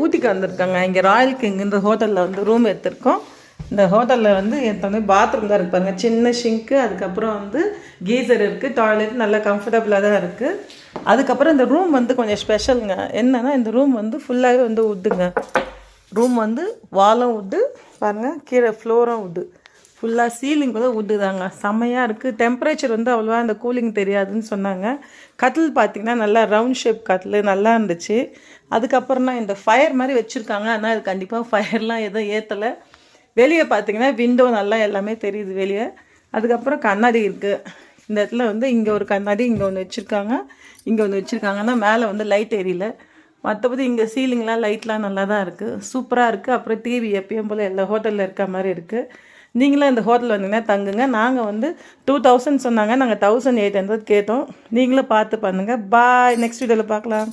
ஊட்டிக்கு வந்திருக்காங்க. இங்கே ராயல் கிங்குன்ற ஹோட்டலில் வந்து ரூம் எடுத்திருக்கோம். இந்த ஹோட்டலில் வந்து எடுத்தோடனே பாத்ரூம் தான் இருப்பாங்க, சின்ன ஷிங்க்கு, அதுக்கப்புறம் வந்து கீசர் இருக்குது, டாய்லெட் நல்லா கம்ஃபர்டபுளாக தான் இருக்குது. அதுக்கப்புறம் இந்த ரூம் வந்து கொஞ்சம் ஸ்பெஷலுங்க. என்னென்னா இந்த ரூம் வந்து ஃபுல்லாகவே வந்து உட்டுங்க. ரூம் வந்து வாலும் உட்டு பாருங்கள், கீழே ஃப்ளோரும் உட்டு, ஃபுல்லாக சீலிங் கூட உட்டு தாங்க. செம்மையாக இருக்குது. டெம்பரேச்சர் வந்து அவ்வளோவா அந்த கூலிங் தெரியாதுன்னு சொன்னாங்க. கட்டில் பார்த்திங்கன்னா நல்லா ரவுண்ட் ஷேப் கட்டில் நல்லா இருந்துச்சு. அதுக்கப்புறம் தான் இந்த ஃபயர் மாதிரி வச்சுருக்காங்க. ஆனால் அது கண்டிப்பாக ஃபயர்லாம் எதுவும் ஏற்றலை. வெளியே பார்த்திங்கன்னா விண்டோ நல்லா எல்லாமே தெரியுது வெளியே. அதுக்கப்புறம் கண்ணாடி இருக்குது இந்த இடத்துல வந்து. இங்கே ஒரு கண்ணாடி இங்கே ஒன்று வச்சுருக்காங்க, இங்கே ஒன்று வச்சுருக்காங்கன்னா மேலே வந்து லைட் எரியல. மற்றபடி இங்கே சீலிங்லாம் லைட்லாம் நல்லா தான் இருக்குது, சூப்பராக இருக்குது. அப்புறம் டிவி எப்பயும் போல் எல்லா ஹோட்டலில் இருக்க மாதிரி இருக்குது. நீங்களும் இந்த ஹோட்டல் வந்தீங்கன்னா தங்குங்க. நாங்கள் வந்து 2000 சொன்னாங்க, நாங்கள் 1800 கேட்டோம். நீங்களும் பார்த்து பண்ணுங்கள். பாய், நெக்ஸ்ட் வீடியோவில் பார்க்கலாம்.